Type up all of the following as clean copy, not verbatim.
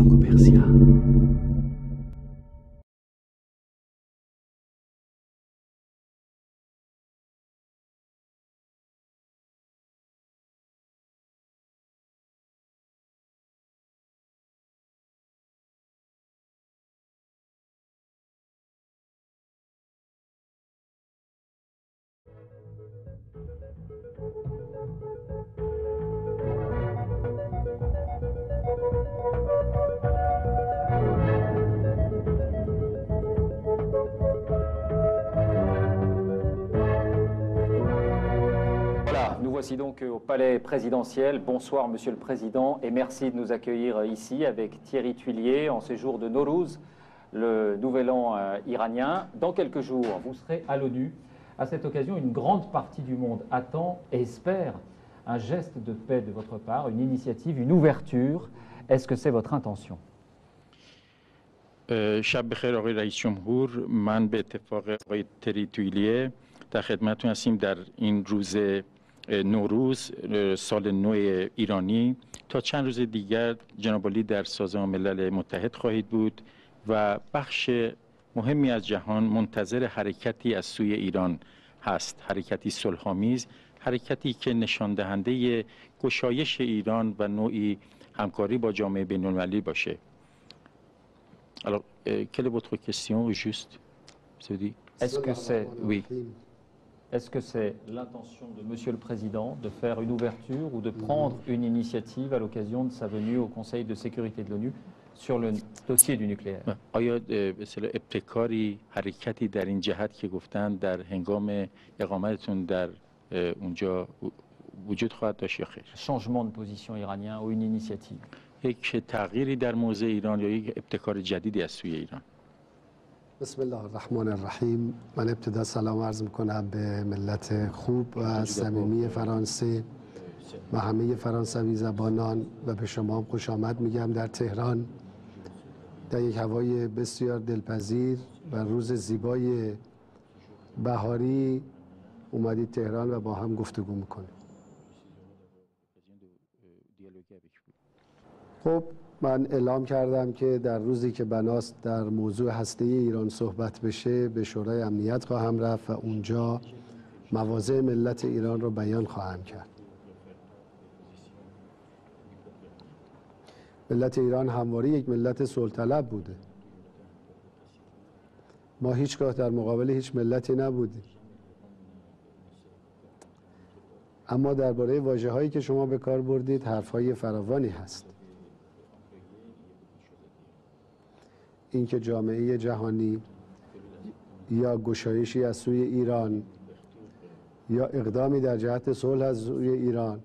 Franco-Persia. Voilà, nous voici donc au Palais présidentiel. Bonsoir Monsieur le Président et merci de nous accueillir ici avec Thierry Tuillier en séjour de Nowruz, le nouvel an iranien. Dans quelques jours, vous serez à l'ONU. À cette occasion, une grande partie du monde attend et espère un geste de paix de votre part, une initiative, une ouverture. Est-ce que c'est votre intention ? شب بخیر آقای رئیس جمهور. من به اتفاق آقای تری تویلیه در خدمتتون هستیم در این روز نوروز سال نو ایرانی. تا چند روز دیگر جناب عالی در سازمان ملل متحد خواهید بود و بخش مهمی از جهان منتظر حرکتی از سوی ایران هست، حرکتی صلح‌آمیز، حرکتی که نشان دهنده گشایش ایران و نوعی همکاری با جامعه بین‌المللی باشه. Alors, quelle est votre question, juste? Est-ce que c'est Oui. Est-ce que c'est l'intention de Monsieur le Président de faire une ouverture ou de prendre une initiative à l'occasion de sa venue au Conseil de sécurité de l'ONU sur le dossier du nucléaire? آیا به اصطلاح ابتکاری حرکتی در این جهت که گفتن در هنگام اقامتتون در اونجا وجود خواهد داشت یا خیر؟ Changement de position iranien ou une initiative? یک تغییری در موضع ایران یا یک ابتکار جدیدی از سوی ایران؟ بسم الله الرحمن الرحیم. من ابتدا سلام عرض میکنم به ملت خوب و صمیمی فرانسه و همه فرانسوی زبانان و به شما هم خوش آمد میگم در تهران در یک هوای بسیار دلپذیر و روز زیبای بهاری اومدید تهران و با هم گفتگو میکنیم. خب من اعلام کردم که در روزی که بناست در موضوع هسته ایران صحبت بشه به شورای امنیت خواهم رفت و اونجا مواضع ملت ایران رو بیان خواهم کرد. ملت ایران همواره یک ملت صلح طلب بوده. ما هیچگاه در مقابل هیچ ملتی نبودیم. اما درباره واژه‌هایی که شما به کار بردید حرف‌های فراوانی هست. اینکه جامعه جهانی یا گشایشی از سوی ایران یا اقدامی در جهت صلح از سوی ایران،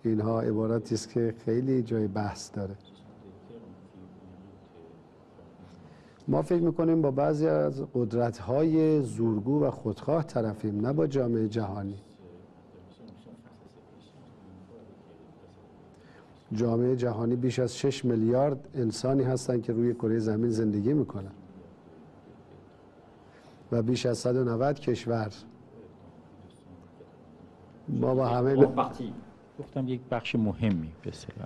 اینها عبارتی است که خیلی جای بحث داره. ما فکر میکنیم با بعضی از قدرت‌های زورگو و خودخواه طرفیم، نه با جامعه جهانی. جامعه جهانی بیش از 6 میلیارد انسانی هستند که روی کره زمین زندگی میکنن و بیش از 190 کشور. ما با همه گفتم یک بخش مهمی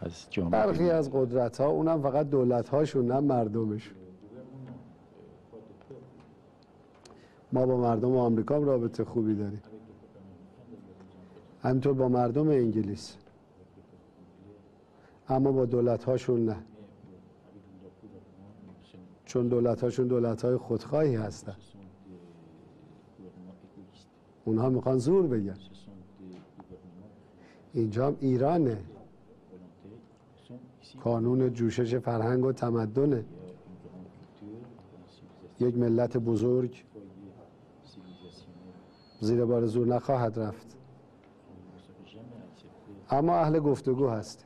از جامعه، برخی از قدرت ها، اونم فقط دولت هاشون نه مردمشون. ما با مردم آمریکا هم رابطه خوبی داریم، همینطور با مردم انگلیس، اما با دولت هاشون نه، چون دولت هاشون دولت های خودخواهی هستن. اونها میخوان زور بگن. اینجا هم ایرانه، کانون جوشش فرهنگ و تمدنه، یک ملت بزرگ زیر بار زور نخواهد رفت، اما اهل گفتگو هست.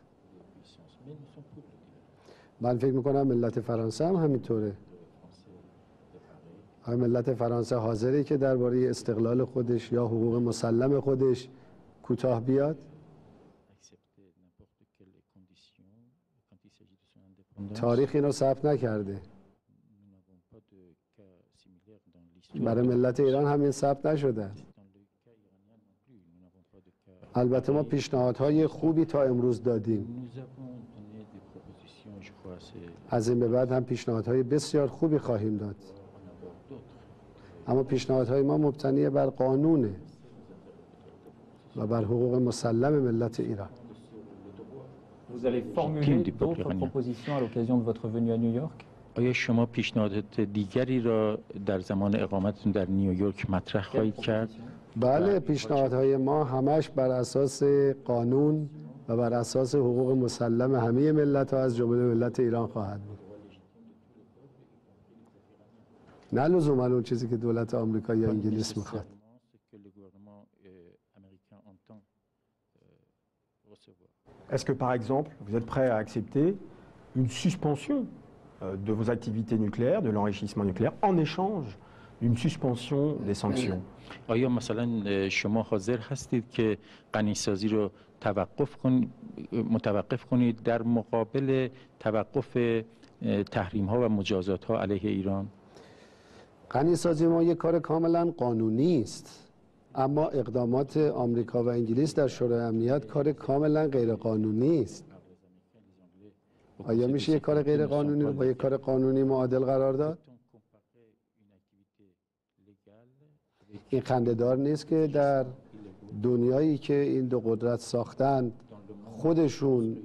من فکر میکنم ملت فرانسه هم همینطوره. ملت فرانسه حاضره که درباره استقلال خودش یا حقوق مسلم خودش کوتاه بیاد؟ تاریخ اینو ثبت نکرده. برای ملت ایران همین ثبت نشده. البته ما پیشنهادهای خوبی تا امروز دادیم. از این به بعد هم پیشنهادهای بسیار خوبی خواهیم داد، اما پیشنهادهای ما مبتنی بر قانونه و بر حقوق مسلم ملت ایران. Vous allez formuler d'autres propositions à l'occasion de votre venue à New York? آیا شما پیشنهادات دیگری را در زمان اقامتتون در نیویورک مطرح خواهید کرد؟ بله، پیشنهادهای ما همش بر اساس قانون و بر اساس حقوق مسلم همه ملت ها از جمله ملت ایران خواهد بود. نه لزوما اون چیزی که دولت آمریکا یا انگلیس میخواد. Est-ce que, par exemple, vous êtes prêt à accepter une suspension de vos activités nucléaires, de l'enrichissement nucléaire, en échange d'une suspension des sanctions? آیا مثلا شما حاضر هستید که غنیسازی رو متوقف کنید در مقابل توقف تحریم ها و مجازات ها علیه ایران؟ غنیسازی ما یک کار کاملا قانونی است، اما اقدامات آمریکا و انگلیس در شورای امنیت کار کاملا غیر قانونی است. آیا میشه یک کار غیر قانونی رو با یک کار قانونی معادل قرار داد؟ این خنده‌دار نیست که در دنیایی که این دو قدرت ساختند خودشون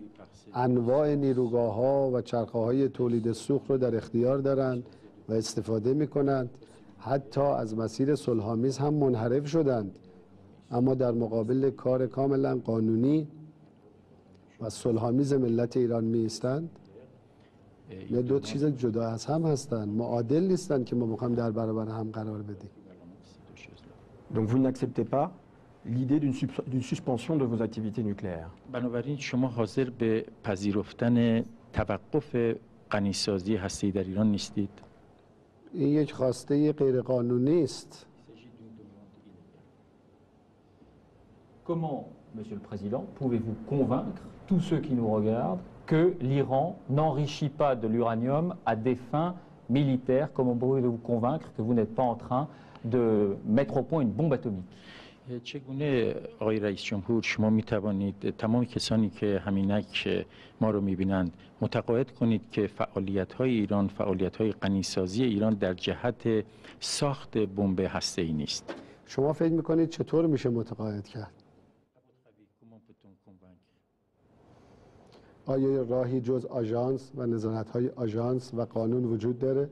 انواع نیروگاه‌ها و چرخه‌های تولید سوخت رو در اختیار دارند و استفاده می‌کنند، حتی از مسیر صلح‌آمیز هم منحرف شدند، اما در مقابل کار کاملا قانونی و صلح‌آمیز ملت ایران می‌ایستند. نه دو چیز جدا از هم هستند، معادل نیستند که ما می‌خوایم در برابر هم قرار بدیم. Donc vous n'acceptez pas l'idée d'une suspension de vos activités nucléaires. بنابراین شما حاضر به پذیرفتن توقف غنیسازی هسته‌ای در ایران نیستید؟ این یک خواسته غیر قانونی است. Comment, Monsieur le Président, pouvez-vous convaincre tous ceux qui nous regardent que l'Iran n'enrichit pas de l'uranium à des fins militaires? Comment pouvez-vous convaincre que vous n'êtes pas en train de mettre au point une bombe atomique? چگونه آقای رئیس جمهور شما می توانید تمام کسانی که همینک ما رو می بینند متقاعد کنید که فعالیت‌های ایران، فعالیت‌های غنیسازی ایران در جهت ساخت بمب هسته‌ای نیست؟ شما فکر می‌کنید چطور میشه متقاعد کرد؟ آیا راهی جز آژانس و نظارت‌های آژانس و قانون وجود داره؟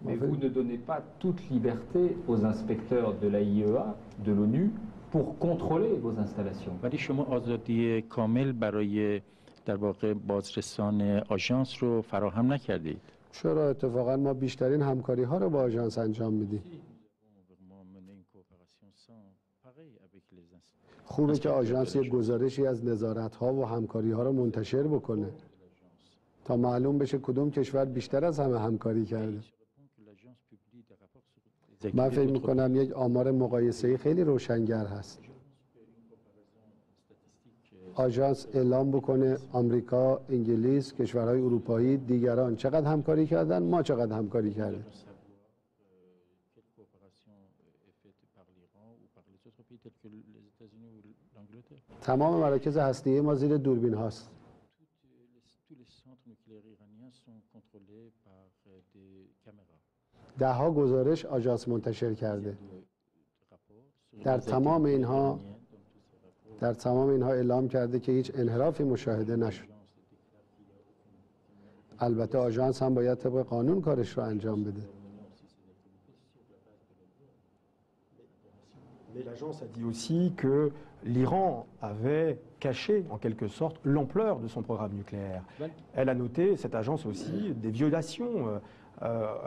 Mais vous ne donnez pas toute liberté aux inspecteurs de l'AIEA, de l'ONU, pour contrôler vos installations. ولی شما آزادی کامل برای در واقع بازرسان آژانس رو فراهم نکردید. چرا؟ اتفاقا ما بیشترین همکاری‌ها رو با آژانس انجام میدیم. خوبه که آژانس یک گزارشی از نظارت‌ها و همکاری‌ها رو منتشر بکنه تا معلوم بشه کدوم کشور بیشتر از همه همکاری کرده. من فکر میکنم یک آمار مقایسه‌ای خیلی روشنگر هست. آژانس اعلام بکنه آمریکا، انگلیس، کشورهای اروپایی، دیگران چقدر همکاری کردن، ما چقدر همکاری کردیم. تمام مراکز هسته‌ای ما زیر دوربین هاست. ده‌ها گزارش آژانس منتشر کرده. در تمام اینها اعلام کرده که هیچ انحرافی مشاهده نشد. البته آژانس هم باید طبق قانون کارش رو انجام بده. Mais l'agence a dit aussi que l'Iran avait caché, en quelque sorte, l'ampleur de son programme nucléaire. Elle a noté, cette agence aussi, des violations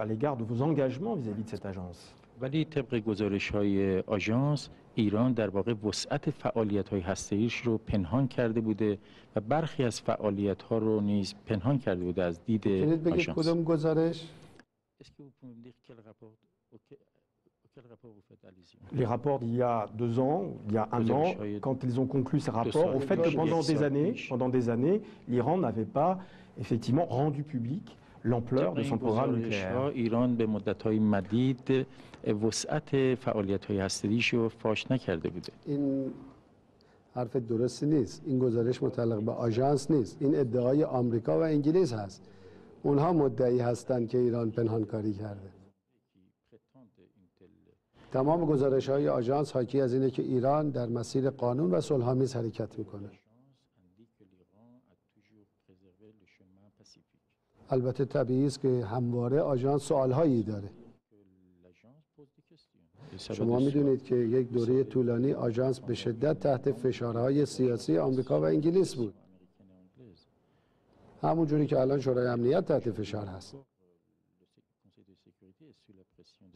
à l'égard de vos engagements vis-à-vis de cette agence. ولی طبق گزارش‌های آژانس ایران در واقع وسعت فعالیت‌های هسته‌ایش رو پنهان کرده بوده و برخی از فعالیت‌ها رو نیز پنهان کرده بوده از دید آژانس. کدوم گزارش؟ Les rapports d'il y a 2 ans, il y a 1 an, quand ils ont conclu ces rapports, au fait que pendant des années, l'Iran n'avait pas effectivement rendu public l'ampleur de son programme nucléaire. ایران به مدت‌های مدید وسعت فعالیت‌های هسته‌ایش رو فاش نکرده بوده. این حرف درستی نیست. این گزارش متعلق به آژانس نیست. این ادعای آمریکا و انگلیس هست. اونها مدعی هستند که ایران پنهانکاری کرده. تمام گزارش‌های آژانس حاکی از اینه که ایران در مسیر قانون و صلح‌آمیز حرکت میکنه. البته طبیعی است که همواره آژانس سوال‌هایی داره. شما میدونید که یک دوره طولانی آژانس به شدت تحت فشارهای سیاسی آمریکا و انگلیس بود. همون جوری که الان شورای امنیت تحت فشار هست.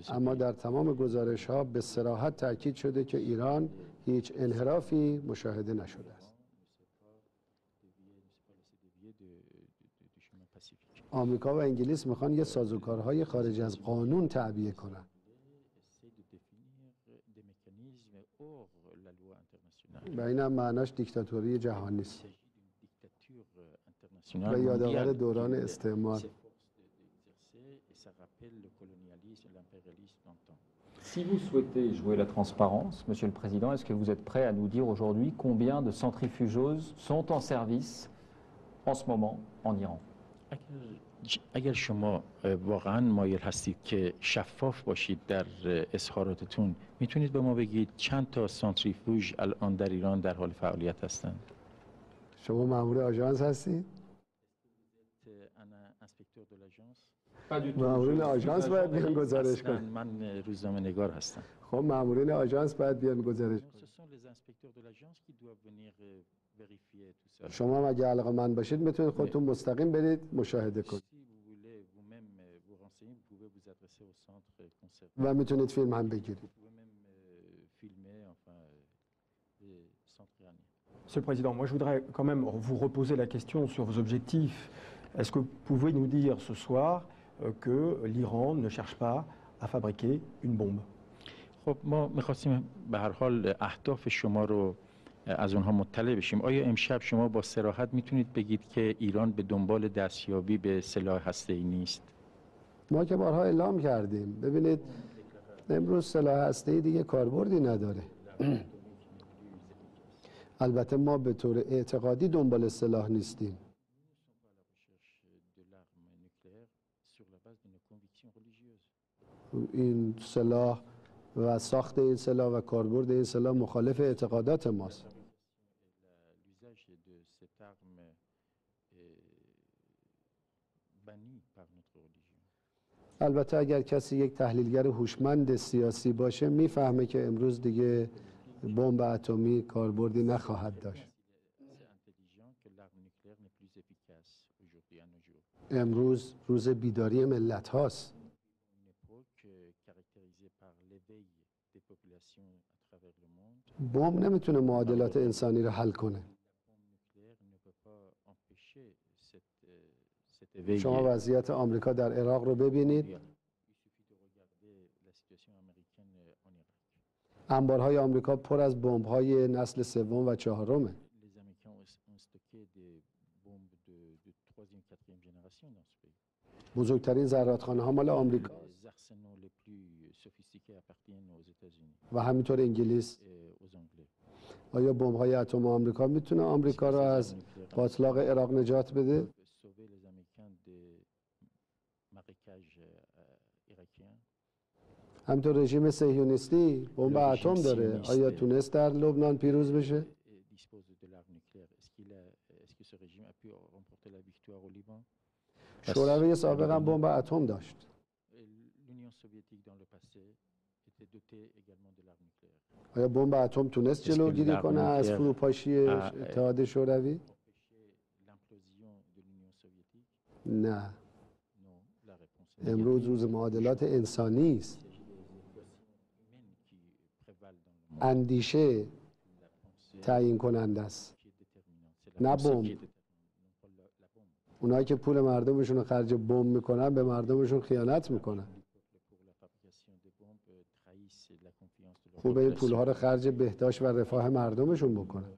اما در تمام گزارش‌ها به صراحت تاکید شده که ایران هیچ انحرافی مشاهده نشده است. آمریکا و انگلیس میخوان یه سازوکارهای خارج از قانون تعبیه کنن. و این هم معناش دیکتاتوری جهانی است و یادآور دوران استعمار. Si vous souhaitez jouer la transparence, Monsieur le Président, est-ce que vous êtes prêt à nous dire aujourd'hui combien de centrifugeuses sont en service en ce moment en Iran? اگر شما واقعا مایل هستید که شفاف باشید در اظهاراتتون، میتونید به ما بگید چند تا سانتریفوژ الان در ایران در حال فعالیت هستند؟ شما مأمور آژانس هستید؟ مأمورین آژانس باید بیان گزارش کنن. من روزنامه نگار هستم. خب مأمورین آژانس باید بیان گزارش کنن. شما هم اگه علاقه‌مند باشید میتونید خودتون مستقیم برید مشاهده کنید. و میتونید فیلم هم بگیرید. Monsieur le Président, moi je voudrais quand même vous reposer la question sur vos objectifs. Est-ce que vous pouvez nous dire ce soir que l'Iran ne cherche pas à fabriquer une bombe? خب ما می‌خواستیم به هر حال اهداف شما رو از اونها مطلع بشیم. آیا امشب شما با صراحت میتونید بگید که ایران به دنبال دستیابی به سلاح هسته‌ای نیست؟ ما که بارها اعلام کردیم. ببینید امروز سلاح هسته‌ای دیگه کاربردی نداره. البته ما به طور اعتقادی دنبال سلاح نیستیم. این سلاح و ساخت این سلاح و کاربرد این سلاح مخالف اعتقادات ماست. البته اگر کسی یک تحلیلگر هوشمند سیاسی باشه میفهمه که امروز دیگه بمب اتمی کاربردی نخواهد داشت. امروز روز بیداری ملت هاست. بمب نمیتونه معادلات انسانی رو حل کنه. شما وضعیت آمریکا در عراق رو ببینید. انبارهای آمریکا پر از بمب‌های نسل سوم و چهارمه. بزرگترین زرادخانه‌ها مال آمریکا و همینطور انگلیس. آیا بمب‌های اتم آمریکا میتونه آمریکا را از باطلاق عراق نجات بده؟ همینطور رژیم صهیونیستی بمب اتم داره. آیا تونست در لبنان پیروز بشه؟ شوروی سابق هم بمب اتم داشت. آیا بمب اتم تونست جلوگیری کنه از فروپاشی اتحاد شوروی؟ نه. امروز روز معادلات انسانی است. اندیشه تعیین کننده است، نه بمب. اونایی که پول مردمشون رو خرج بمب میکنن به مردمشون خیانت میکنن. خوبه این پولها رو خرج بهداشت و رفاه مردمشون بکنن.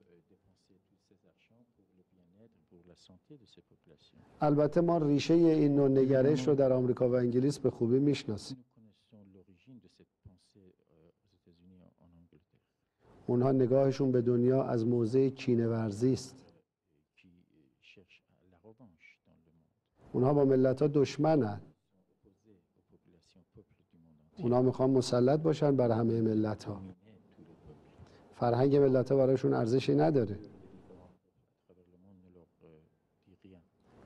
البته ما ریشه این نوع نگرش رو در آمریکا و انگلیس به خوبی میشناسیم. اونها نگاهشون به دنیا از موضع کینه‌ورزی است. اونها با ملت‌ها دشمنن. اونها میخوان مسلط باشن بر همه ملت‌ها. فرهنگ ملت‌ها براشون ارزشی نداره.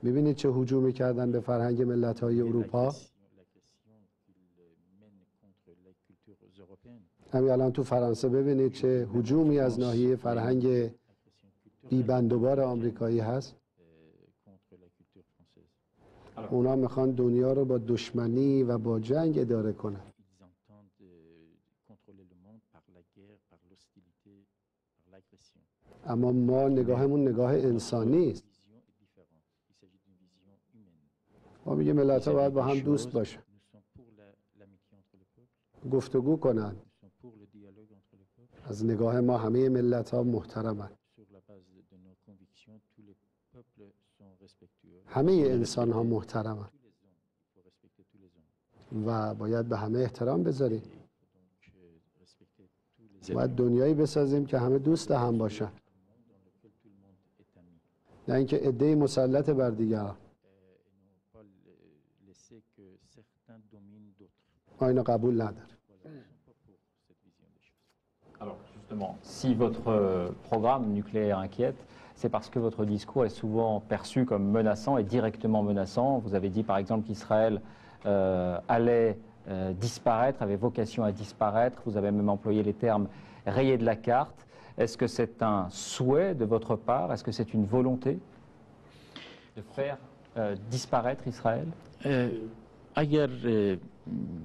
میبینید چه هجومی کردن به فرهنگ ملت‌های اروپا؟ همین الان تو فرانسه ببینید چه هجومی از ناحیه فرهنگ بی‌بندوبار آمریکایی هست. اونا میخوان دنیا رو با دشمنی و با جنگ اداره کنن. اما ما نگاهمون نگاه انسانی است. ما میگه ملت‌ها باید با هم دوست باشن، گفتگو کنن. از نگاه ما همه ملت‌ها محترمن. همه انسان‌ها محترمن و باید به همه احترام بذاریم. باید دنیایی بسازیم که همه دوست هم باشن، نه اینکه عده‌ای مسلط بر دیگران. ما اینو قبول نداریم. Alors justement, si votre programme nucléaire inquiète, c'est parce que votre discours est souvent perçu comme menaçant et directement menaçant. Vous avez dit par exemple qu'Israël allait disparaître, avait vocation à disparaître. Vous avez même employé les termes rayés de la carte. Est-ce que c'est un souhait de votre part? Est-ce que c'est une volonté de faire disparaître Israël? اگر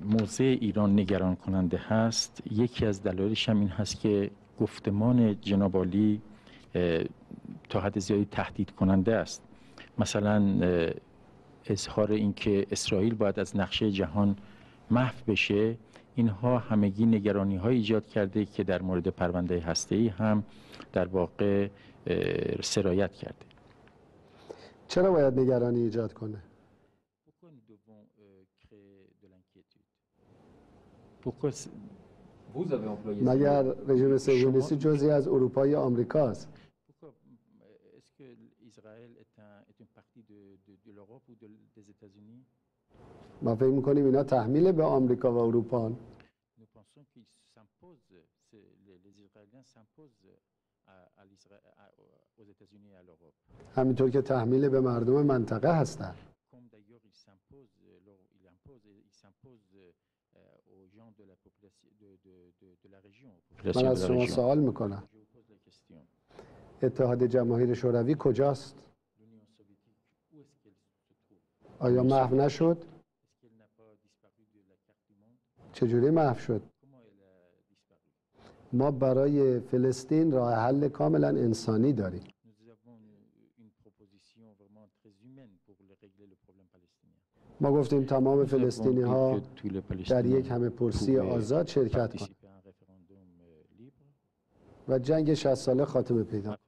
موضع ایران نگران کننده هست، یکی از دلایلش هم این هست که گفتمان جناب عالی تا حد زیادی تهدید کننده است. مثلا اظهار اینکه اسرائیل باید از نقشه جهان محو بشه، اینها همگی نگرانی های ایجاد کرده که در مورد پرونده هسته‌ای هم در واقع سرایت کرده. چرا باید نگرانی ایجاد کنه؟ مگر رژیم صهیونیستی جزئی از اروپا یا آمریکاست؟ ما فکر می‌کنیم اینا تحمیل به آمریکا و اروپا. همینطور که تحمیل به مردم منطقه هستن. من از شما سوال میکنم، اتحاد جماهیر شوروی کجاست؟ آیا محو نشد؟ چجوری محو شد؟ ما برای فلسطین راه حل کاملا انسانی داریم. ما گفتیم تمام فلسطینی ها در یک همه پرسی آزاد شرکت کنند و جنگ 60 ساله خاتمه پیدا.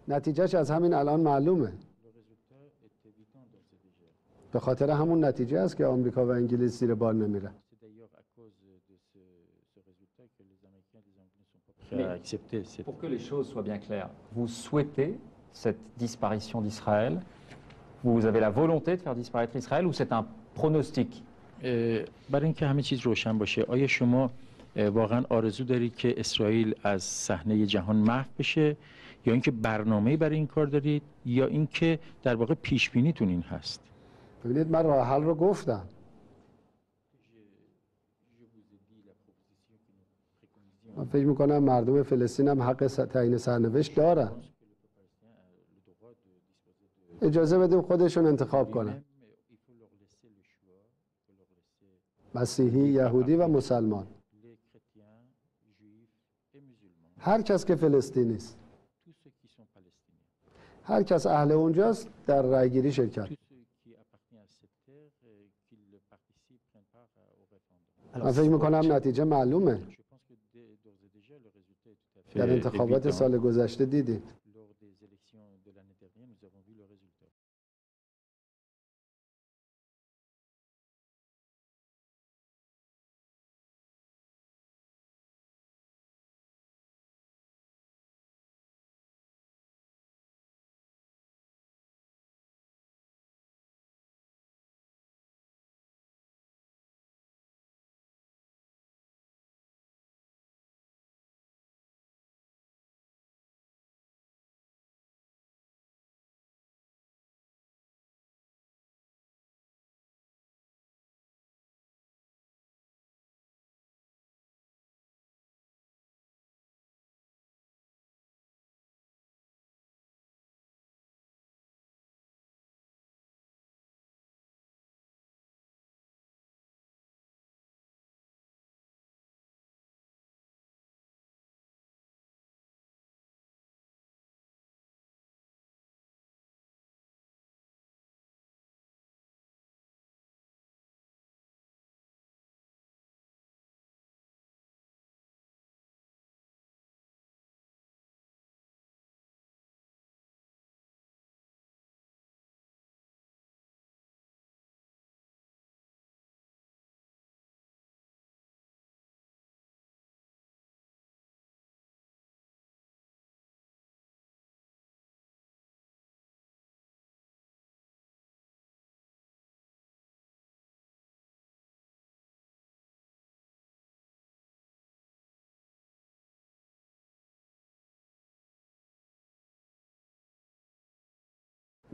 نتیجهش از همین الان معلومه. به خاطر همون نتیجه است که آمریکا و انگلیس زیر بار نمیره. Pour que les choses soient bien claires, vous souhaitez cette disparition d'Israël? Vous avez la volonté de faire disparaître Israël ou c'est un pronostic? برای اینکه همه چیز روشن باشه، آیا شما واقعا آرزو دارید که اسرائیل از صحنه جهان محو بشه، یا اینکه برنامه‌ای برای این کار دارید، یا اینکه در واقع پیش بینیتون این هست؟ ببینید من راه حل رو گفتم. من فکر میکنم مردم فلسطین هم حق تعیین سرنوشت دارن. اجازه بدیم خودشون انتخاب کنن. مسیحی، یهودی و مسلمان. هر کس که فلسطینی است، هر کس اهل اونجاست در رأیگیری شرکت. من فکر میکنم نتیجه معلومه. در انتخابات سال گذشته دیدید.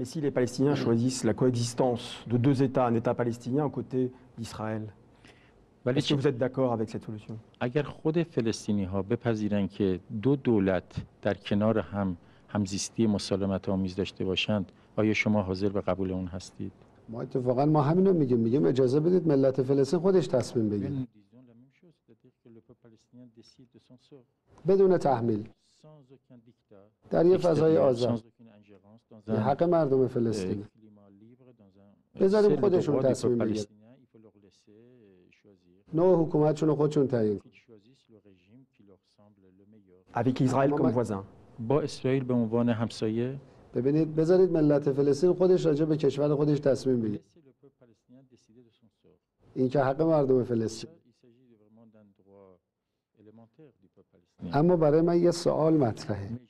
Mais si les Palestiniens choisissent la coexistence de deux États, un État palestinien aux côtés d'Israël, est-ce que vous êtes d'accord avec cette solution? اگر خود فلسطینی ها بپذیرند که دو دولت در کنار هم همزیستی مسالمت آمیز داشته باشند، آیا شما حاضر به قبول اون هستید؟ ما اتفاقا ما همینو میگیم اجازه بدید ملت فلسطین خودش تصمیم بگیره بدون تحمیل در یه فضای آزاد. این حق مردم فلسطین. بذاریم خودشون تصمیم بگیرن. نوع حکومتشون رو خودشون تعیین کنن. Avec Israël comme voisin. با اسرائیل به عنوان همسایه. ببینید بذارید ملت فلسطین خودش راجع به کشور خودش تصمیم بگیره. این که حق مردم فلسطین. اما برای من یه سوال مطرحه.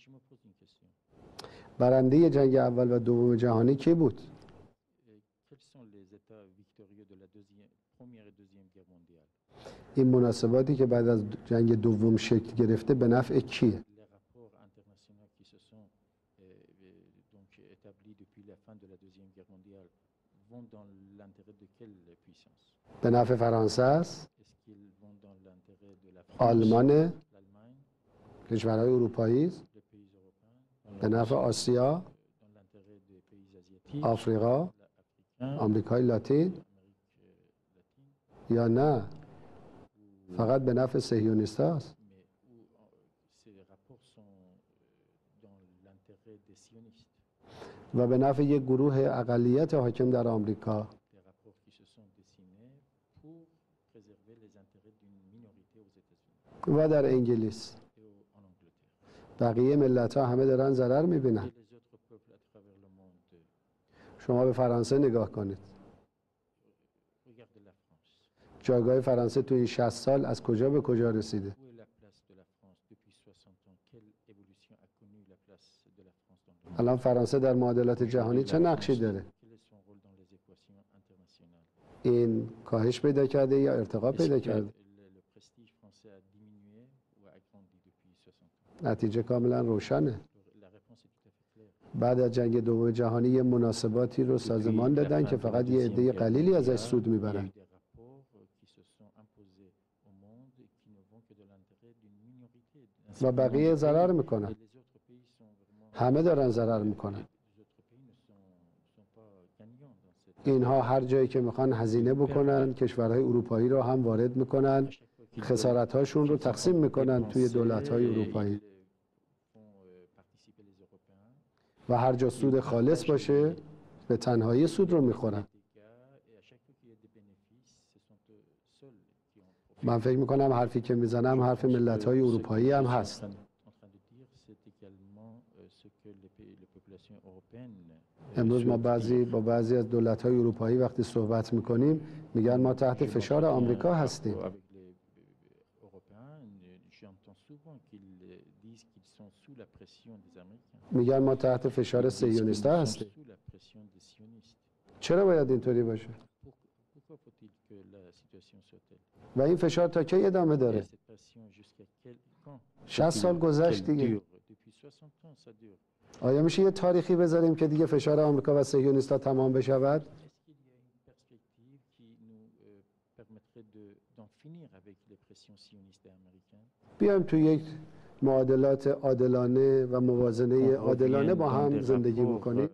برنده جنگ اول و دوم جهانی کی بود؟ این مناسباتی که بعد از جنگ دوم شکل گرفته به نفع کیه؟ به نفع فرانسه است؟ آلمان؟ کشورهای اروپایی است؟ به نفع آسیا؟ آفریقا؟ آمریکای لاتین؟ یا نه؟ فقط به نفع صهیونیست هاست؟ و به نفع یک گروه اقلیت حاکم در آمریکا و در انگلیس. بقیه ملت ها همه دارن ضرر میبینن. شما به فرانسه نگاه کنید. جایگاه فرانسه توی 60 سال از کجا به کجا رسیده؟ الان فرانسه در معادلات جهانی چه نقشی داره؟ این کاهش پیدا کرده یا ارتقا پیدا کرده؟ نتیجه کاملا روشنه. بعد از جنگ دوم جهانی یه مناسباتی رو سازمان دادن که فقط یه عده قلیلی ازش سود میبرن و بقیه ضرر میکنن. همه دارن ضرر میکنن. اینها هر جایی که میخوان هزینه بکنن کشورهای اروپایی رو هم وارد میکنن، خسارت‌هاشون رو تقسیم میکنن توی دولت‌های اروپایی و هر جا سود خالص باشه به تنهایی سود رو میخورن. من فکر میکنم حرفی که میزنم حرف ملت‌های اروپایی هم هست. امروز ما با بعضی از دولت‌های اروپایی وقتی صحبت میکنیم میگن ما تحت فشار آمریکا هستیم. میگن ما تحت فشار صهیونیست‌ها هستیم. چرا باید اینطوری باشه؟ و این فشار تا کی ادامه داره؟ 60 سال گذشت دیگه. آیا میشه یه تاریخی بذاریم که دیگه فشار آمریکا و صهیونیست‌ها تمام بشود؟ بیایم تو یک معادلات عادلانه و موازنه عادلانه با هم زندگی بکنیم.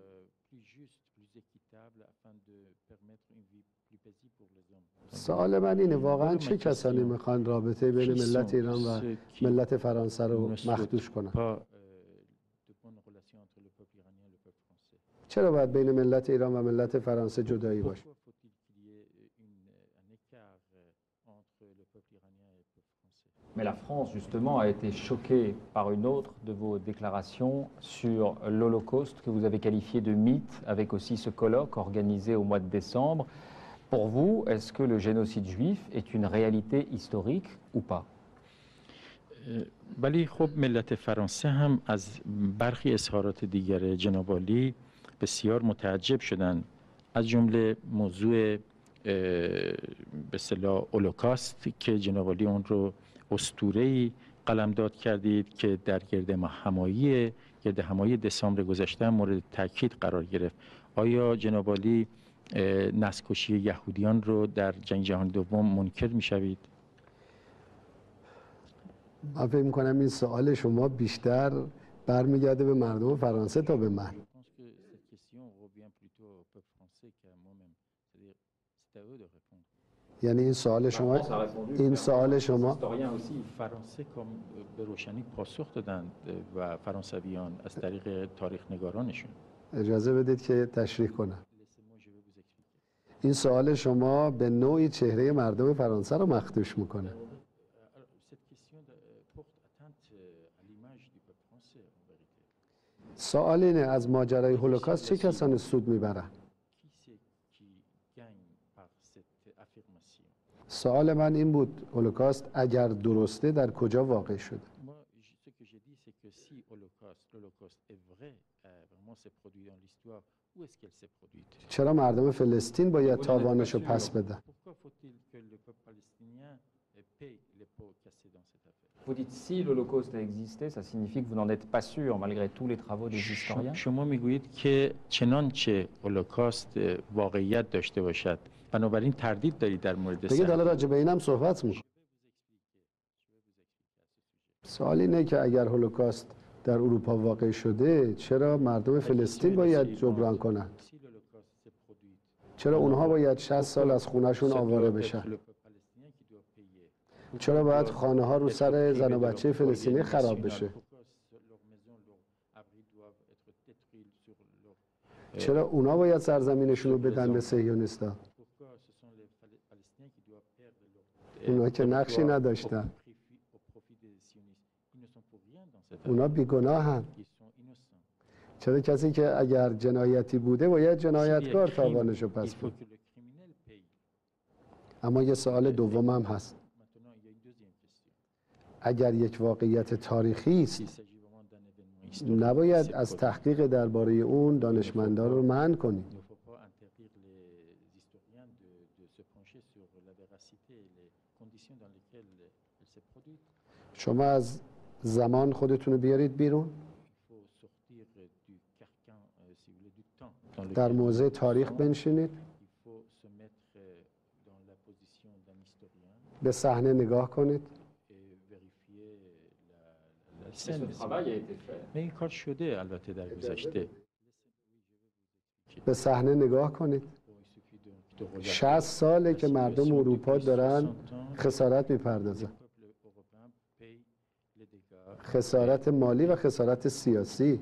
سوال من اینه واقعا چه کسانی میخوان رابطه بین ملت ایران و ملت فرانسه رو مخدوش کنن؟ چرا باید بین ملت ایران و ملت فرانسه جدایی باشه؟ Mais la France, justement, a été choquée par une autre de vos déclarations sur l'Holocauste que vous avez qualifié de mythe, avec aussi ce colloque organisé au mois de décembre. Pour vous, est-ce que le génocide juif est une réalité historique ou pas? ولی خب ملت فرانسه هم از برخی اظهارات دیگر جناب عالی بسیار متعجب شدند، از جمله موضوع به اصطلاح هولوکاست که جناب عالی اون رو اسطوره‌ای قلمداد کردید که در گرد همایی دسامبر گذشته مورد تاکید قرار گرفت. آیا جناب عالی نسل‌کشی یهودیان رو در جنگ جهانی دوم منکر می‌شوید؟ من فکر می‌کنم این سوال شما بیشتر برمیگرده به مردم فرانسه تا به من. یعنی این سوال شما فرانسه به روشنی پاسخ دادن و فرانسویان از طریق تاریخ نگارانشون. اجازه بدید که تشریح کنم. این سوال شما به نوعی چهره مردم فرانسه رو مخدوش میکنه. سوال اینه از ماجرای هولوکاست چه کسانی سود میبرن؟ سوال من این بود هولوکاست اگر درسته در کجا واقع شده؟ چرا مردم فلسطین باید تاوانش رو پس بدن؟ Vous dites si l'Holocauste a existé, ça signifie que vous n'en êtes pas sûr malgré tous les travaux des historiens. شما میگویید که چنانچه هولوکاست واقعیت داشته باشد بنابراین تردید دارید در مورد بگید حالا راجع به اینم صحبت میکنم. سوال اینه که اگر هولوکاست در اروپا واقع شده چرا مردم فلسطین باید جبران کنن؟ چرا اونها باید 60 سال از خونهشون آواره بشن؟ چرا باید خانه ها رو سر زن و بچه فلسطینی خراب بشه؟ چرا اونا باید سرزمینشون رو بدن به صهیونیستا؟ اونا که نقشی نداشتن. اونا بیگناهن. چرا کسی که اگر جنایتی بوده باید جنایتکار تاوانش رو پس بده؟ اما یه سوال دوم هم هست. اگر یک واقعیت تاریخی است نباید از تحقیق درباره اون دانشمندان رو منع کنیم. شما از زمان خودتون رو بیارید بیرون، در موضع تاریخ بنشینید، به صحنه نگاه کنید. این کار شده البته در گذشته. به صحنه نگاه کنید. 60 ساله که مردم اروپا دارن خسارت میپردازن. خسارت مالی و خسارت سیاسی.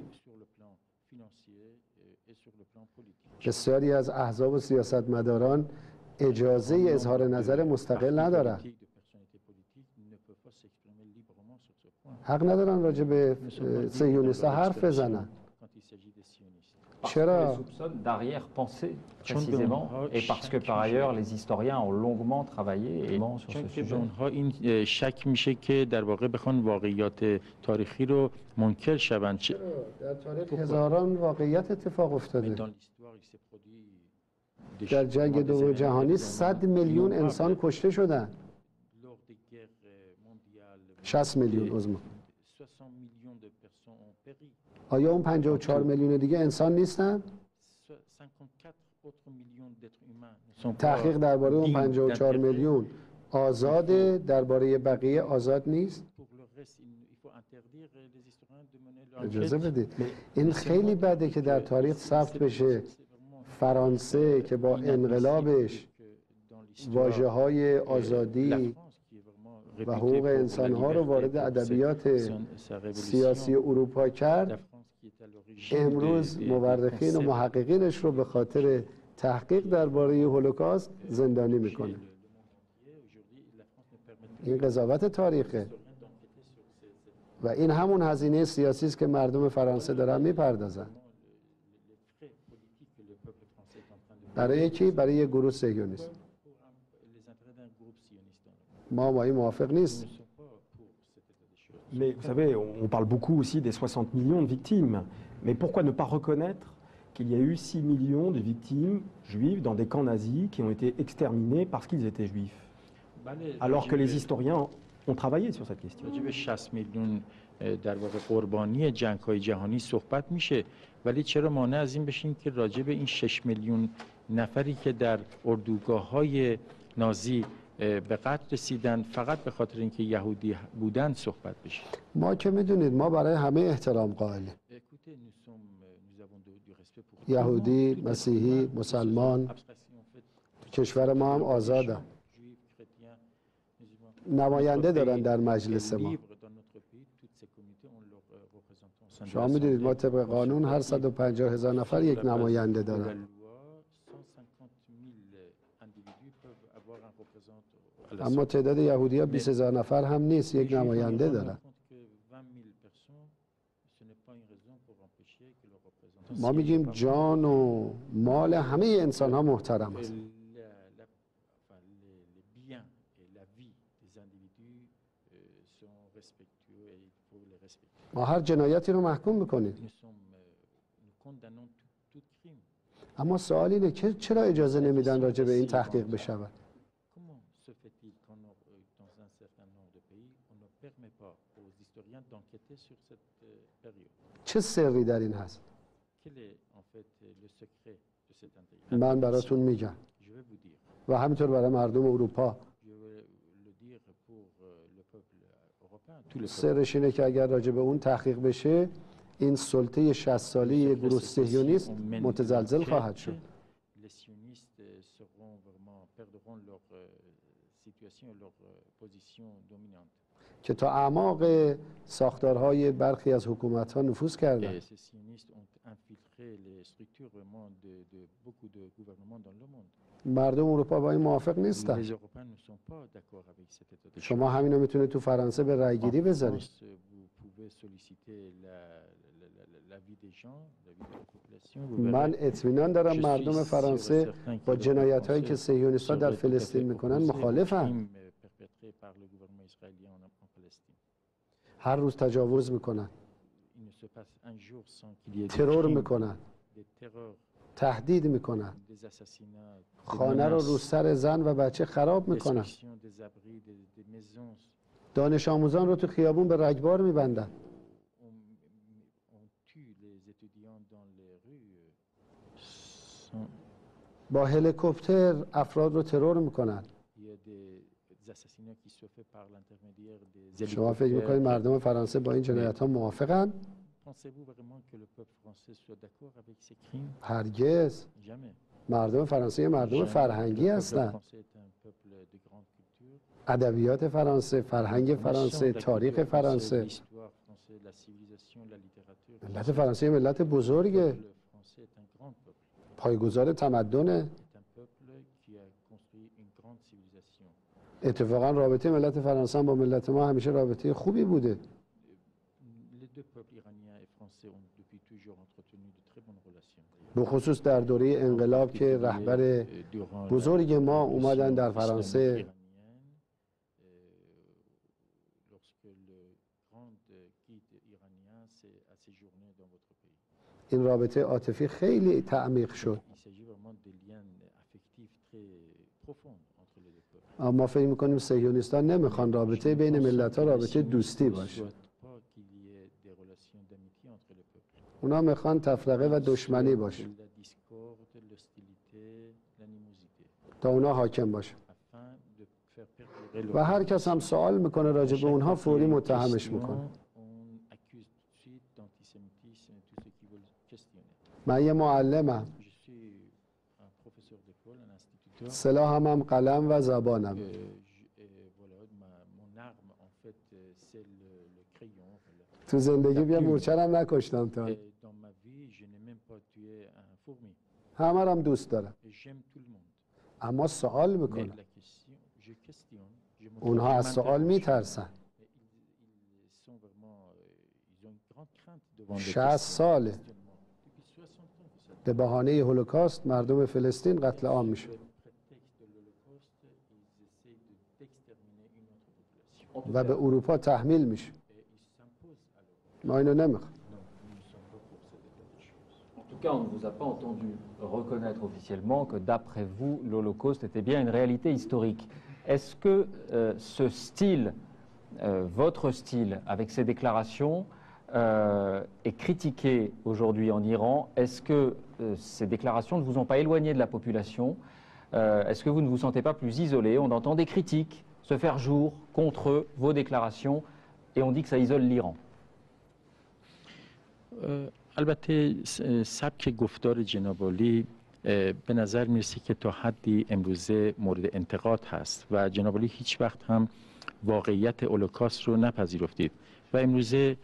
بسیاری از احزاب و سیاستمداران اجازه اظهار نظر مستقل ندارن. حق ندارن راجع به صهیونیست‌ها حرف بزنن. چرا؟ Et parce que par ailleurs les historiens ont longuement travaillé sur ce sujet. اونها این شک میشه که در واقع بخوان واقعیات تاریخی رو منکر شوند. در تاریخ هزاران واقعیت اتفاق افتاده. در جنگ دوم جهانی 100 میلیون انسان کشته شدن. 60 میلیون عظما. آیا اون 54 میلیون دیگه انسان نیستن؟ تحقیق درباره اون 54 میلیون آزاده، درباره بقیه آزاد نیست؟ اجازه بدید. این خیلی بده که در تاریخ ثبت بشه فرانسه که با انقلابش واژه‌های آزادی و حقوق انسان‌ها رو وارد ادبیات سیاسی اروپا کرد، امروز مورخین و محققینش رو به خاطر تحقیق درباره هولوکاست زندانی میکنه. این قضاوت تاریخه و این همون هزینه سیاسی است که مردم فرانسه دارن میپردازن. برای کی؟ برای یک گروه صهیونیست. ما با این موافق نیست. Mais vous savez, on parle beaucoup aussi des 60 millions de victimes. Mais pourquoi ne pas reconnaître qu'il y a eu 6 millions de victimes juives dans des camps nazis qui ont été exterminés parce qu'ils étaient juifs? Alors que les historiens ont travaillé sur cette question. راجع به 60 میلیون در واقع قربانی جنگ‌های جهانی صحبت میشه ولی چرا مانع از این بشین که راجع به این 6 میلیون نفری که در اردوگاه‌های نازی به قتل رسیدن فقط به خاطر اینکه یهودی بودن صحبت بشه. ما که میدونید ما برای همه احترام قائلیم. یهودی، مسیحی، مسلمان، کشور ما هم آزادن. نماینده دارن در مجلس ما. شما میدونید ما طبق قانون هر 150,000 نفر یک نماینده دارن. اما تعداد یهودی ها 20,000 نفر هم نیست، یک نماینده دارن. ما میگیم جان و مال همه انسان ها محترم است. ما هر جنایتی رو محکوم میکنیم. اما سوال اینه که چرا اجازه نمیدن راجع به این تحقیق بشود؟ چه سری در این هست؟ من براتون میگم و همینطور برای مردم اروپا. سرش اینه که اگر راجع به اون تحقیق بشه این سلطه 60 ساله یک گروه صهیونیست متزلزل خواهد شد. که تا اعماق ساختارهای برخی از حکومت‌ها نفوذ کردند. مردم اروپا با این موافق نیستن. شما همینو میتونید تو فرانسه به رأی‌گیری بذارید. من اطمینان دارم مردم فرانسه با جنایت‌هایی که صهیونیست‌ها در فلسطین میکنن مخالفن. هر روز تجاوز میکنن، ترور میکنن، تهدید میکنن، خانه رو سر زن و بچه خراب میکنن، دانش آموزان رو تو خیابون به رگبار میبندن، با هلیکوپتر افراد رو ترور میکنن. شما فکر میکنید مردم فرانسه با این جنایت ها موافقن؟ هرگز. مردم فرانسه مردم فرهنگی هستن. ادبیات فرانسه، فرهنگ فرانسه، تاریخ فرانسه. ملت فرانسه ملت بزرگه، پایه‌گذار تمدنه. اتفاقا رابطه ملت فرانسه با ملت ما همیشه رابطه خوبی بوده. به خصوص در دوره انقلاب که رهبر بزرگ ما اومدن در فرانسه، این رابطه عاطفی خیلی تعمیق شد. اما فکر میکنیم صهیونیستان نمیخوان رابطه بین ملت‌ها رابطه دوستی باشه. اونا میخوان تفرقه و دشمنی باشه تا اونا حاکم باشه. و هر کس هم سوال میکنه راجع به اونها فوری متهمش میکنه. من یه معلمم، سلاحم هم قلم و زبانم. تو زندگی بیا مورچرم نکشتم تا همه هم دوست دارم. اما سوال میکنم، اونها از سوال میترسن. 60 ساله به بهانه هولوکاست مردم فلسطین قتل عام میشه و به اروپا تحمیل میشه. ما اینو نمیخوام. En tout cas, on ne vous a pas entendu reconnaître officiellement que d'après vous, l'Holocauste était bien une réalité historique. Est-ce que ce style votre style avec ces déclarations est critiqué aujourd'hui en Iran. Est-ce que ces déclarations ne vous ont pas éloigné de la population? Est-ce que vous ne vous sentez pas plus isolé? On entend des critiques se faire jour contre vos déclarations et on dit que ça isole l'Iran. البته سبک گفتار جناب عالی به نظر میرسه که تا حدی امروزه مورد انتقاد هست و جناب عالی هیچ وقت هم واقعیت هولوکاست رو نپذیرفتید و امروزه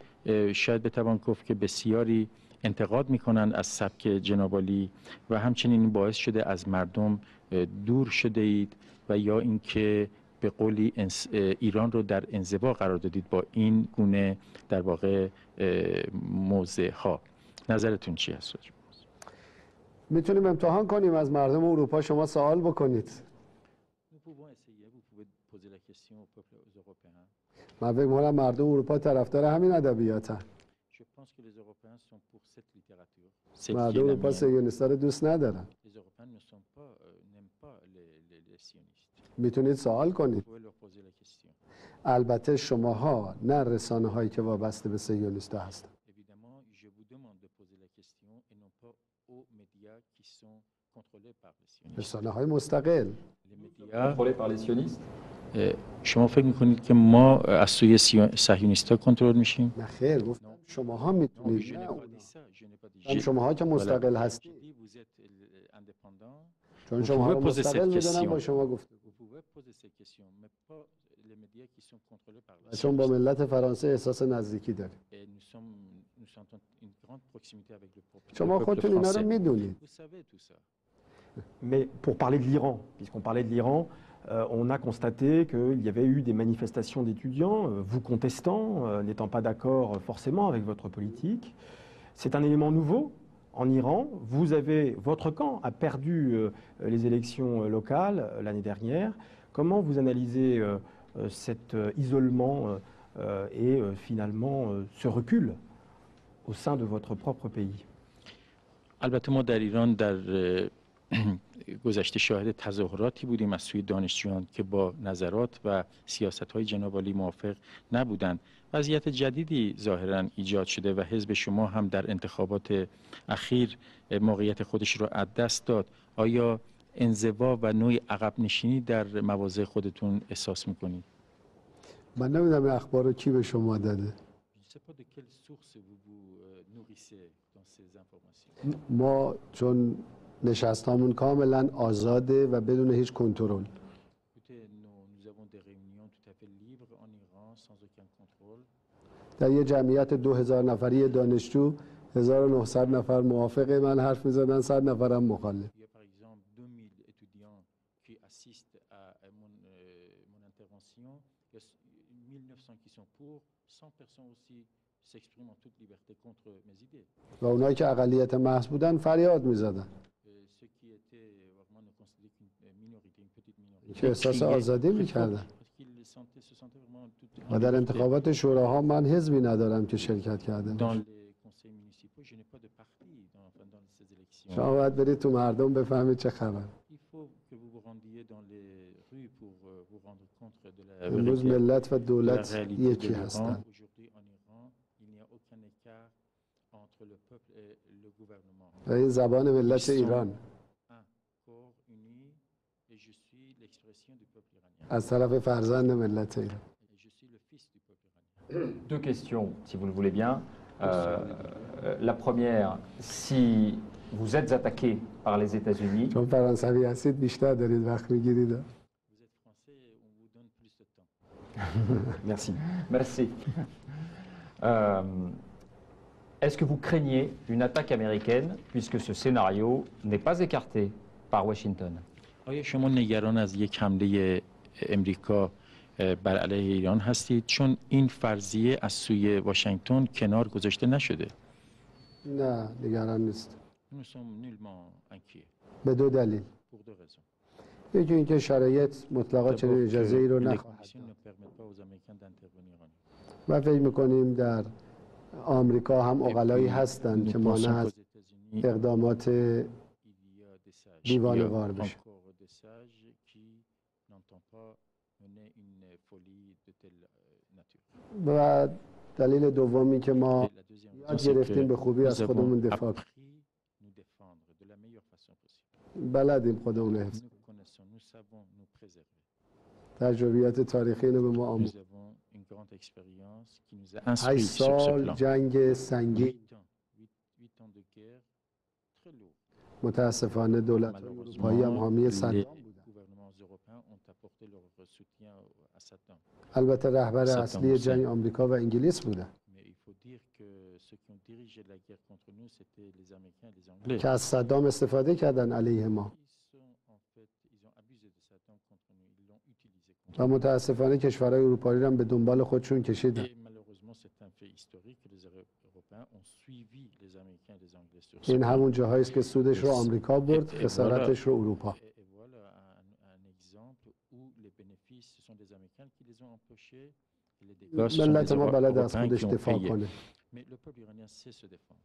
شاید بتوان گفت که بسیاری انتقاد میکنند از سبک جناب عالی و همچنین باعث شده از مردم دور شده اید و یا اینکه به قولی ایران رو در انزوا قرار دادید با این گونه در واقع موضع ها. نظرتون چی هست؟ میتونیم امتحان کنیم از مردم اروپا شما سوال بکنید. من فکر می‌کنم مردم اروپا طرفدار همین ادبیاتن. مردم اروپا صهیونیست‌ها رو دوست ندارن. میتونید سوال کنید. البته شماها نه رسانه‌هایی که وابسته به صهیونیست‌ها هستن. رسانه‌های مستقل. شما فکر میکنید که ما از سوی صهیونیست‌ها کنترل میشیم؟ نه خیر، گفتم شماها میتونید. نه شماها که مستقل هستید. چون شما مستقل میدونن با شما گفتگو. چون با ملت فرانسه احساس نزدیکی داریم. شما خودتون اینا رو میدونید. Mais pour parler de l'Iran, puisqu'on parlait de l'Iran, on a constaté qu'il y avait eu des manifestations d'étudiants, vous contestant, n'étant pas d'accord forcément avec votre politique. C'est un élément nouveau en Iran. Votre camp a perdu les élections locales l'année dernière. Comment vous analysez cet isolement et finalement ce recul au sein de votre propre pays? البته ما در ایران در گذشته شاهد تظاهراتی بودیم از سوی دانشجویان که با نظرات و سیاست‌های جناب عالی موافق نبودند. وضعیت جدیدی ظاهراً ایجاد شده و حزب شما هم در انتخابات اخیر موقعیت خودش رو از دست داد. آیا انزوا و نوع عقب نشینی در مواضع خودتون احساس می‌کنید؟ من نمیدونم این اخبار رو کی به شما داده. ما چون نشستامون کاملا آزاده و بدون هیچ کنترل. در یه جمعیت 2000 نفری دانشجو 1900 نفر موافق من حرف می‌زدن، 100 نفرم مخالف. و اونایی که اقلیت محض بودن فریاد می‌زدن. که احساس آزادی می‌کردن. و در انتخابات شوراها من حزبی ندارم که شرکت کرده باشه. شما باید برید تو مردم بفهمید چه خبر. امروز ملت و دولت یکی هستند. و این زبان ملت ایران از طرف فرزند ملت ایران. Deux questions, si vous le voulez bien. La première, si vous êtes attaqué par les États-Unis. چون فرانسوی هستید بیشتر دارید وقت میگیرید. Merci. Merci. Est-ce que vous craignez une attaque américaine puisque ce scénario n'est pas écarté par Washington? آیا شما نگران از یک حمله امریکا بر علیه ایران هستید چون این فرضیه از سوی واشنگتن کنار گذاشته نشده؟ نه نگران نیست. به دو دلیل. یکی اینکه شرایط مطلقا چنین اجازه ای رو نخواهد داد. و فکر میکنیم در آمریکا هم عقلایی هستند که مانع از اقدامات دیوانه‌وار بشه. و دلیل دومی که ما Et la deuxième raison, یاد c'est گرفتیم به que خوبی از nous خودمون avons دفاع کنیم. appris nous défendre de la meilleure façon possible. بلدیم خودمون رو حفظ کنیم. Nous connaissons, nous savons nous préserver. تجربیات تاریخی اینو به ما Nous آموخت. avons une grande expérience qui nous a 8 instruits sur ce سال plan. جنگ سنگین 8 ans de guerre très lourd. متاسفانه دولت‌های اروپایی هم حامی Les صدام بودن. gouvernements européens ont apporté leur soutien à Saddam. البته رهبر صدام اصلی حسین. جنگ آمریکا و انگلیس بودن Mais il faut dire que ceux qui ont dirigé la guerre contre nous, c'était les Américains et les Anglais. که از صدام استفاده کردن علیه ما Ils ont abusé de Saddam contre nous, ils l'ont utilisé contre و متاسفانه کشورهای اروپایی رو هم به دنبال خودشون کشیدن. nous. Et malheureusement, c'est un fait historique que les Européens ont suivi les Américains et les Anglais sur ce این plan. همون جاهایی است که سودش رو آمریکا برد، Et خسارتش رو اروپا. Et voilà un exemple où les bénéfices, ce sont des Américains qui les ont empochés et les dégâts, ce sont ملت les ما بلد از Européens خودش qui ont دفاع payé. کنه. Mais le peuple iranien sait se défendre.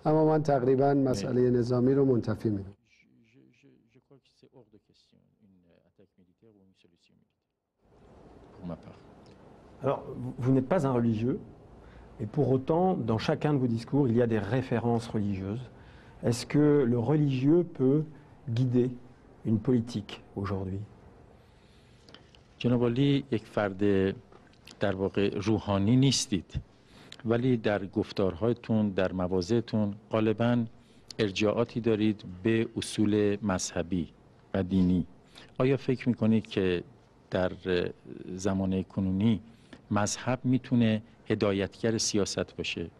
اما من تقریبا مسئله نظامی رو منتفی میدونم. Je crois que c'est hors de question une attaque militaire ou une solution militaire, pour ma part. Alors, vous n'êtes pas un religieux, et pour autant, dans chacun de vos discours, il y a des références religieuses. Est-ce que le religieux peut guider une politique aujourd'hui? جناب عالی یک فرد در واقع روحانی نیستید، ولی در گفتارهایتون، در مواضعتون غالباً ارجاعاتی دارید به اصول مذهبی و دینی. آیا فکر میکنید که در زمان کنونی مذهب میتونه هدایتگر سیاست باشه؟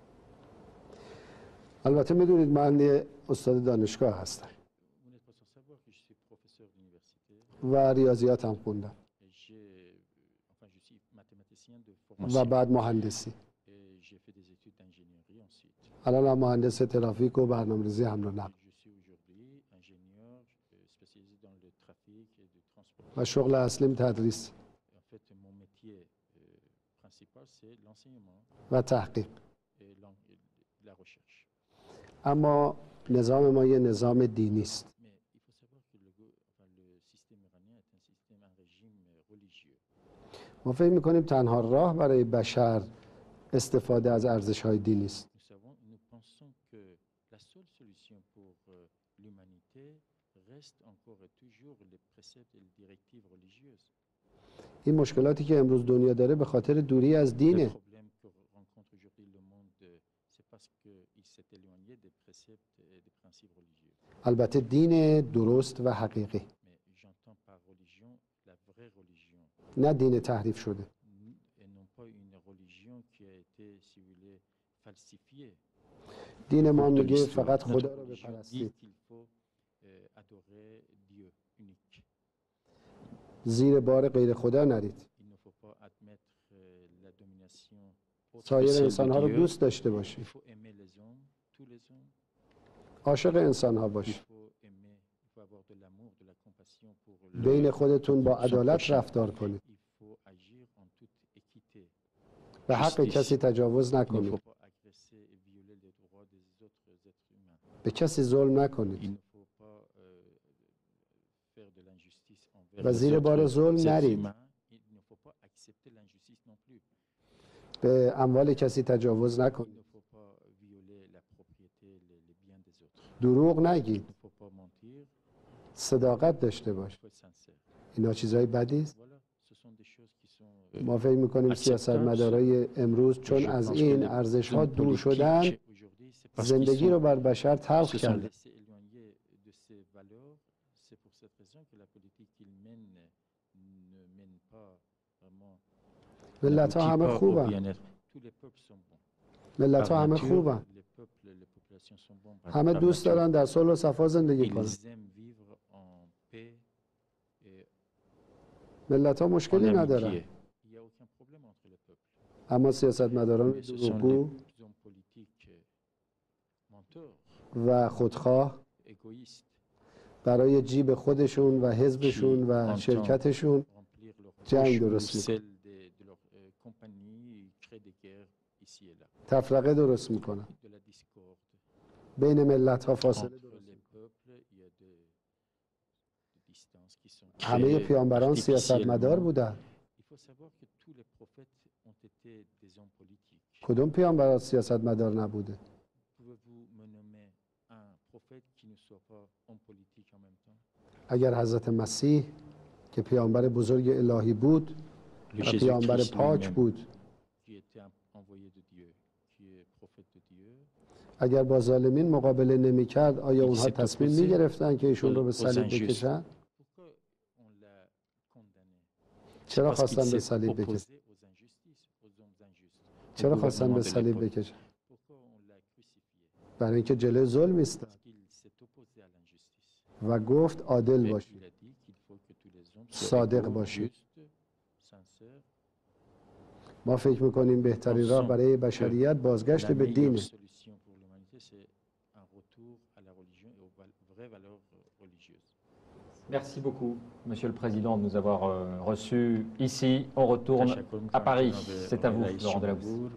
البته میدونید من یه استاد دانشگاه هستم و ریاضیات هم خوندم و بعد مهندسی. الان هم مهندس ترافیک و برنامه‌ریزی حمل و نقل و شغل اصلیم تدریس و تحقیق. اما نظام ما یه نظام دینی است. ما فکر می‌کنیم تنها راه برای بشر استفاده از ارزش‌های دینی است. این مشکلاتی که امروز دنیا داره به خاطر دوری از دینه. البته دین درست و حقیقی، نه دین تحریف شده. دین ما میگه فقط خدا رو بپرستید، زیر بار غیر خدا نرید، سایر انسان‌ها رو دوست داشته باشید، عاشق انسان‌ها باشید، بین خودتون با عدالت رفتار کنید، به حق کسی تجاوز نکنید، به کسی ظلم نکنید و زیر بار ظلم نرید، به اموال کسی تجاوز نکنید، دروغ نگید، صداقت داشته باشید. اینا چیزهای بدی است. ما فکر می‌کنیم سیاستمدارای امروز چون از این ارزش‌ها دور شدن، زندگی رو بر بشر تلخ کرده. ملت‌ها همه خوبن. ملت‌ها همه خوبن. همه دوست دارن در صلح و صفا زندگی کنن. ملت‌ها مشکلی ندارن. اما سیاستمداران دروغگو و خودخواه برای جیب خودشون و حزبشون و شرکتشون جنگ درست میکنن، تفرقه درست میکنن، بین ملت‌ها فاصله درست میکنن. همه پیامبران سیاستمدار بودن. کدوم پیامبر سیاستمدار نبوده؟ اگر حضرت مسیح که پیامبر بزرگ الهی بود و پیامبر پاک بود، اگر با ظالمین مقابله نمی کرد، آیا اونها تصمیم می گرفتن که ایشون رو به صلیب بکشن؟ چرا خواستن به صلیب بکشن؟ چرا خواستن به صلیب بکشن؟ برای اینکه جلوی ظلم ایستاد و گفت عادل باشید، صادق باشید. ما فکر میکنیم بهترین راه برای بشریت بازگشت به دینه. Merci beaucoup, Monsieur le Président, de nous avoir reçus ici. On retourne à Paris. C'est à vous, Laurent Delahousse.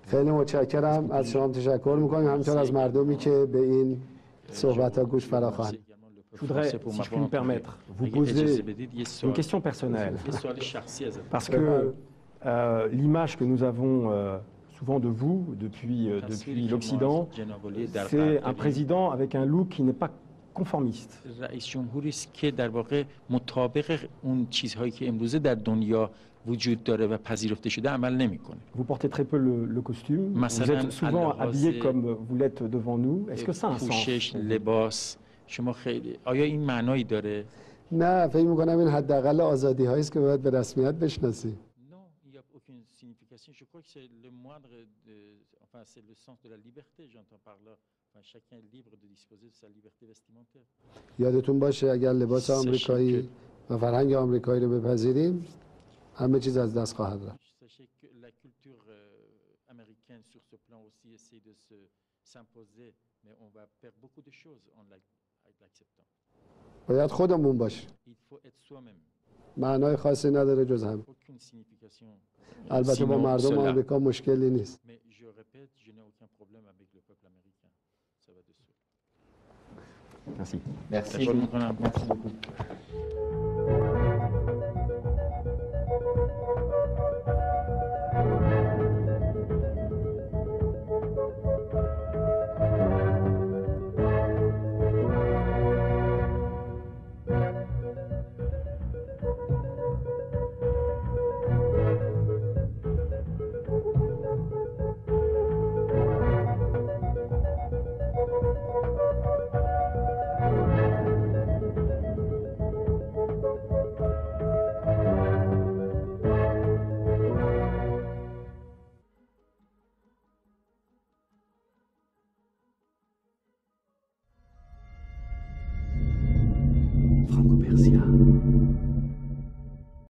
خیلی متشکرم. از شما تشکر میکنیم، همینطور از مردمی که به این صحبت‌ها گوش فراخواهند. Je voudrais, si je puis me permettre, vous poser une question personnelle. Parce que l'image que nous avons souvent de vous, depuis l'Occident, c'est un président avec un look qui n'est pas conformiste. رئیس جمهوری است که در واقع مطابق اون چیزهایی که امروزه در دنیا وجود داره و پذیرفته شده عمل نمیکنه. Vous portez très peu le costume. Vous êtes souvent habillé comme vous l'êtes devant nous. Est-ce que ça a un sens? پوشش، لباس شما خیلی آیا این معنایی داره؟ نه، فکر می‌کنم این حداقل آزادی‌هایی است که باید به رسمیت بشناسیم. Non, il y a aucune signification. Je crois que c'est le moindre enfin c'est le sens de la liberté, j'entends par là. Enfin, chacun est libre de disposer de sa liberté vestimentaire. یادتون باشه اگر لباس آمریکایی و فرهنگ آمریکایی رو بپذیریم، همه چیز از دست خواهد رفت. Sachez que la culture américaine sur ce plan aussi essaie de s'imposer, mais on va perdre beaucoup de choses en l'acceptant. باید خودمون باشیم. Il faut être soi-même. معنای خاصی نداره جز هم. Aucune signification. البته با مردم آمریکا مشکلی نیست. Mais je répète, je n'ai aucun problème avec le peuple américain. Ça va de soi. Merci. Merci beaucoup. Franco-Persia.